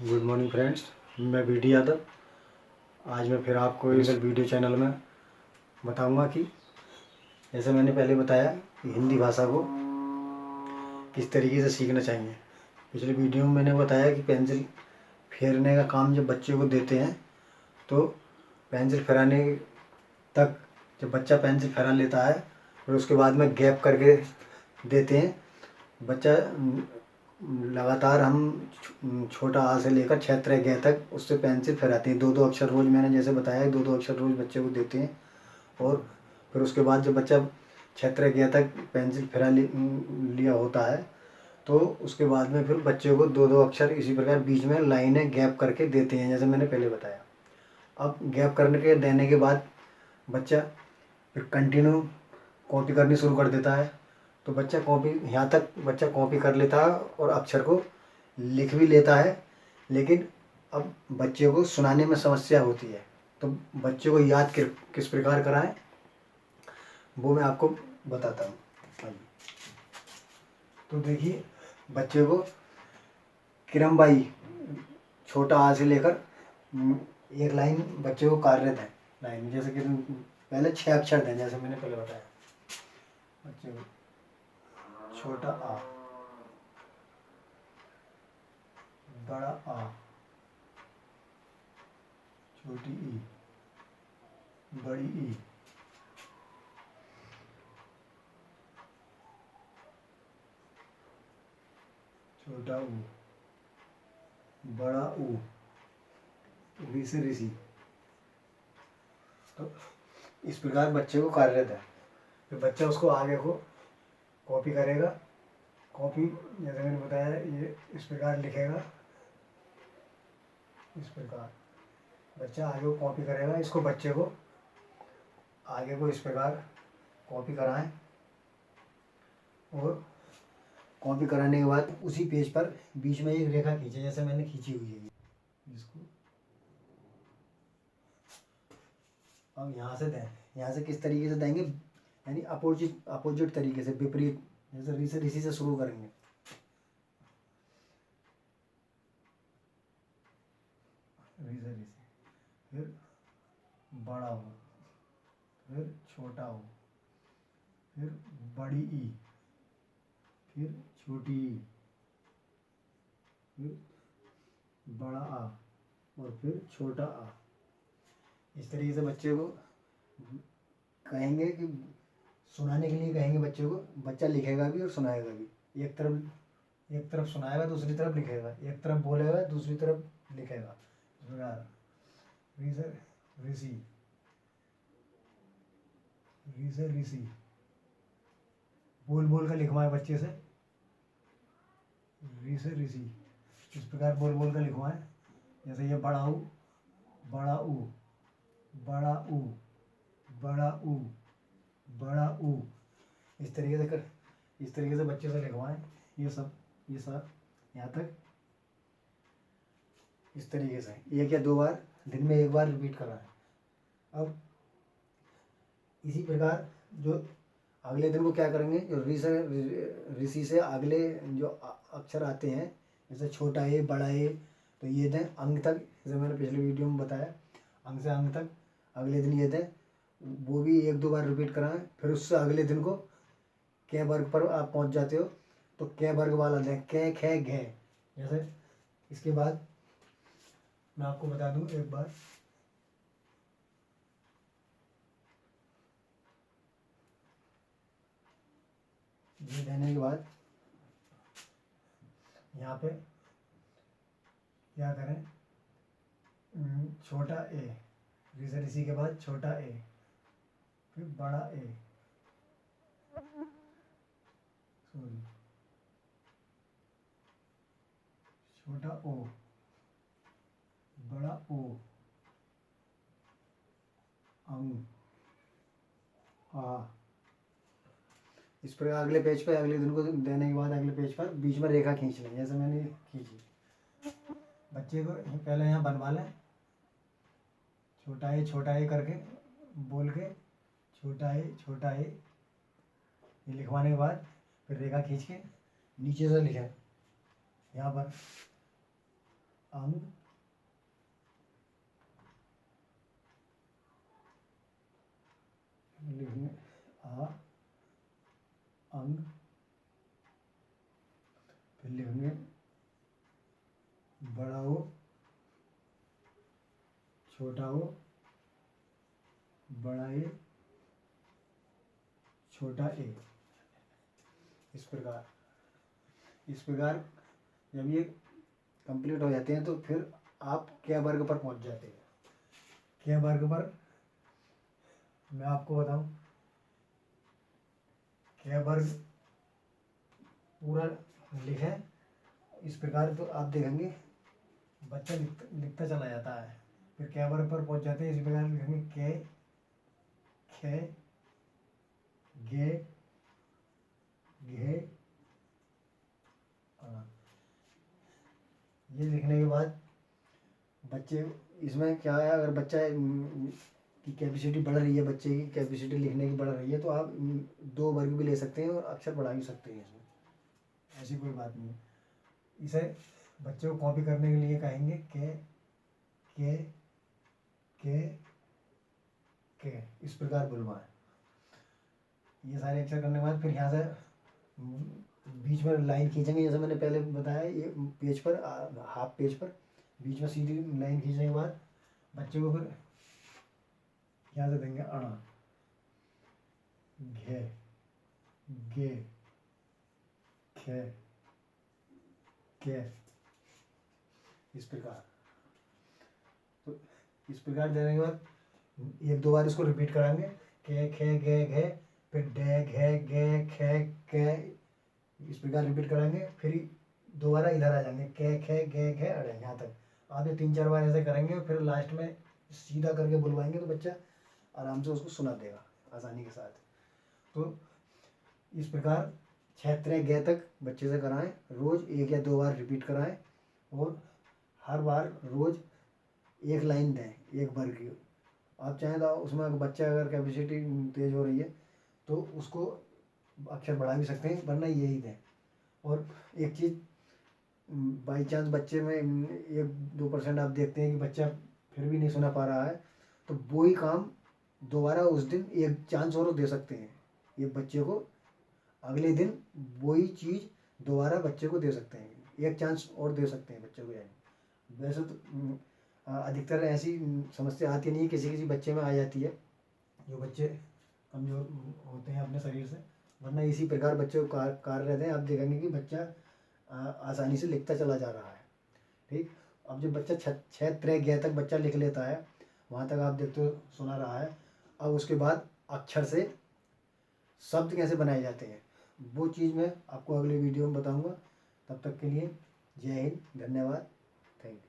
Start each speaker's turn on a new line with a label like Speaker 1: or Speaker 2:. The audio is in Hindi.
Speaker 1: गुड मॉर्निंग फ्रेंड्स, मैं बीडी यादव। आज मैं फिर आपको इस वीडियो चैनल में बताऊंगा कि जैसे मैंने पहले बताया कि हिंदी भाषा को किस तरीके से सीखना चाहिए। पिछले वीडियो में मैंने बताया कि पेंसिल फेरने का काम जब बच्चे को देते हैं तो पेंसिल फेराने तक जब बच्चा पेंसिल फेरा लेता है फिर उसके बाद में गैप करके देते हैं। बच्चा लगातार हम छोटा आ से लेकर 6 ग तक उससे पेंसिल फेराते हैं। 2-2 अक्षर रोज़, मैंने जैसे बताया 2-2 अक्षर रोज़ बच्चे को देते हैं। और फिर उसके बाद जब बच्चा 6 ग तक पेंसिल फेरा लिया होता है तो उसके बाद में फिर बच्चे को 2-2 अक्षर इसी प्रकार बीच में लाइनें गैप करके देते हैं, जैसे मैंने पहले बताया। अब गैप करने के देने के बाद बच्चा फिर कंटिन्यू कॉपी करनी शुरू कर देता है। तो बच्चा कॉपी यहाँ तक बच्चा कॉपी कर लेता है और अक्षर को लिख भी लेता है, लेकिन अब बच्चे को सुनाने में समस्या होती है। तो बच्चे को याद किस प्रकार कराएं वो मैं आपको बताता हूँ। तो देखिए, बच्चे को क्रमवाई छोटा आ से लेकर एक लाइन बच्चे को कार्य दें। लाइन जैसे कि पहले 6 अक्षर दें, जैसे मैंने पहले बताया। बच्चे को छोटा आ, बड़ा आ, छोटी ई, बड़ी ई, छोटा ऊ, बड़ा ऊ, री से ऋषि। तो इस प्रकार बच्चे को कार्य दें। फिर बच्चा उसको आगे को कॉपी करेगा। कॉपी जैसे मैंने बताया ये इस प्रकार लिखेगा। इस प्रकार बच्चा आगे को कॉपी करेगा। इसको बच्चे को आगे को इस प्रकार कॉपी कराएं और कॉपी कराने के बाद उसी पेज पर बीच में एक रेखा खींचे, जैसे मैंने खींची हुई है। इसको अब यहाँ से दें। यहाँ से किस तरीके से देंगे, यानी अपोजिट तरीके से, विपरीत। जैसे ऋषि से शुरू करेंगे। ऋषि, फिर बड़ा हो, फिर छोटा हो, फिर बड़ी ई, फिर छोटी ई, फिर बड़ा आ और फिर छोटा आ। इस तरीके से बच्चे को कहेंगे कि सुनाने के लिए कहेंगे बच्चे को। बच्चा लिखेगा भी और सुनाएगा भी। एक तरफ सुनाएगा, दूसरी तरफ लिखेगा। एक तरफ बोलेगा, दूसरी तरफ लिखेगा। ऋषि, ऋषि बोल बोल कर लिखवाए बच्चे से। ऋषि इस प्रकार बोल बोल कर लिखवाएं। जैसे ये बड़ा ऊ, बड़ा ऊ, बड़ा ऊ, बड़ा ऊ, बड़ा ऊ। इस तरीके से बच्चे से लिखवाएं। ये सब यहाँ तक इस तरीके से 1 या 2 बार दिन में 1 बार रिपीट कराएं। अब इसी प्रकार जो अगले दिन को क्या करेंगे, जो ऋषि से अगले जो अक्षर आते हैं, जैसे छोटा ए, बड़ा ए, तो ये दें अंग तक। जैसे मैंने पिछले वीडियो में बताया, अंग से अंग तक अगले दिन ये दें। वो भी 1-2 बार रिपीट कराएं। फिर उससे अगले दिन को क वर्ग पर आप पहुंच जाते हो तो क वर्ग वाला दें। क, ख, घ। जैसे इसके बाद मैं आपको बता दूं एक बार। ये देने के बाद यहाँ पे क्या करें, छोटा ए, ऋषि के बाद छोटा ए, फिर बड़ा ए, सॉरी, छोटा ओ, बड़ा ओ, अंग, आ। इस प्रकार अगले पेज पे अगले दिन को देने के बाद अगले पेज पर बीच में रेखा खींच लें, जैसे मैंने खींची। बच्चे को पहले यहाँ बनवा लें, छोटा ए करके बोल के, छोटा ए ये लिखवाने के बाद फिर रेखा खींच के नीचे से लिखें। यहाँ पर अंग, लिखेंगे आ अंग, फिर लिखेंगे बड़ा ओ, छोटा ओ, बड़ा ए, छोटा ए। इस प्रकार जब ये कंप्लीट हो जाते हैं तो फिर आप क्या वर्ग पर पहुंच जाते हैं। क्या वर्ग पर मैं आपको बताऊं, क्या वर्ग पूरा लिखें इस प्रकार तो आप देखेंगे बच्चा लिखता चला जाता है। फिर क्या वर्ग पर पहुंच जाते हैं इस प्रकार लिखेंगे के, खे, गे, घे, ये लिखने के बाद बच्चे इसमें क्या है, अगर बच्चा की कैपेसिटी बढ़ रही है, बच्चे की कैपेसिटी लिखने की बढ़ रही है तो आप 2 वर्ग भी ले सकते हैं और अक्षर बढ़ा भी सकते हैं। इसमें ऐसी कोई बात नहीं है। इसे बच्चे को कॉपी करने के लिए कहेंगे के इस प्रकार बुलवाएं। ये सारे अक्षर करने के बाद फिर यहाँ से बीच में लाइन खींचेंगे, जैसे मैंने पहले बताया। ये पेज पर हाफ पेज पर बीच में सीधी लाइन खींचने के बाद बच्चे को फिर यहाँ से देंगे अणा, घे, गे, खे, के, इस प्रकार। तो इस प्रकार देने के बाद 1-2 बार इसको रिपीट कराएंगे, के, खे, गे, घे, फिर डे, घे, गे, खे, के, इस प्रकार रिपीट कराएंगे। फिर दोबारा इधर आ जाएंगे, के, खे, गे, घे, अड़े, यहाँ तक। आप ये 3-4 बार ऐसे करेंगे, फिर लास्ट में सीधा करके बुलवाएंगे तो बच्चा आराम से उसको सुना देगा आसानी के साथ। तो इस प्रकार 6 गे तक बच्चे से कराएं, रोज़ 1 या 2 बार रिपीट कराएं और हर बार रोज़ 1 लाइन दें, 1 वर्ग की। आप चाहें तो उसमें बच्चा अगर कैपेसिटी तेज़ हो रही है तो उसको अक्षर बढ़ा भी सकते हैं, वरना यही दें। और एक चीज़, बाई चांस बच्चे में 1-2% आप देखते हैं कि बच्चा फिर भी नहीं सुना पा रहा है, तो वो ही काम दोबारा उस दिन 1 चांस और दे सकते हैं। ये बच्चे को अगले दिन वही चीज़ दोबारा बच्चे को दे सकते हैं, 1 चांस और दे सकते हैं बच्चे को। यानी वैसे तो अधिकतर ऐसी समस्या आती नहीं, किसी किसी बच्चे में आ जाती है जो बच्चे कमज़ोर होते हैं अपने शरीर से, वरना इसी प्रकार बच्चे को कार्य रहते हैं। आप देखेंगे कि बच्चा आसानी से लिखता चला जा रहा है। ठीक, अब जब बच्चा 6 गे तक बच्चा लिख लेता है, वहाँ तक आप देखते हो सुना रहा है। अब उसके बाद अक्षर से शब्द कैसे बनाए जाते हैं वो चीज़ मैं आपको अगले वीडियो में बताऊंगा। तब तक के लिए जय हिंद, धन्यवाद, थैंक यू।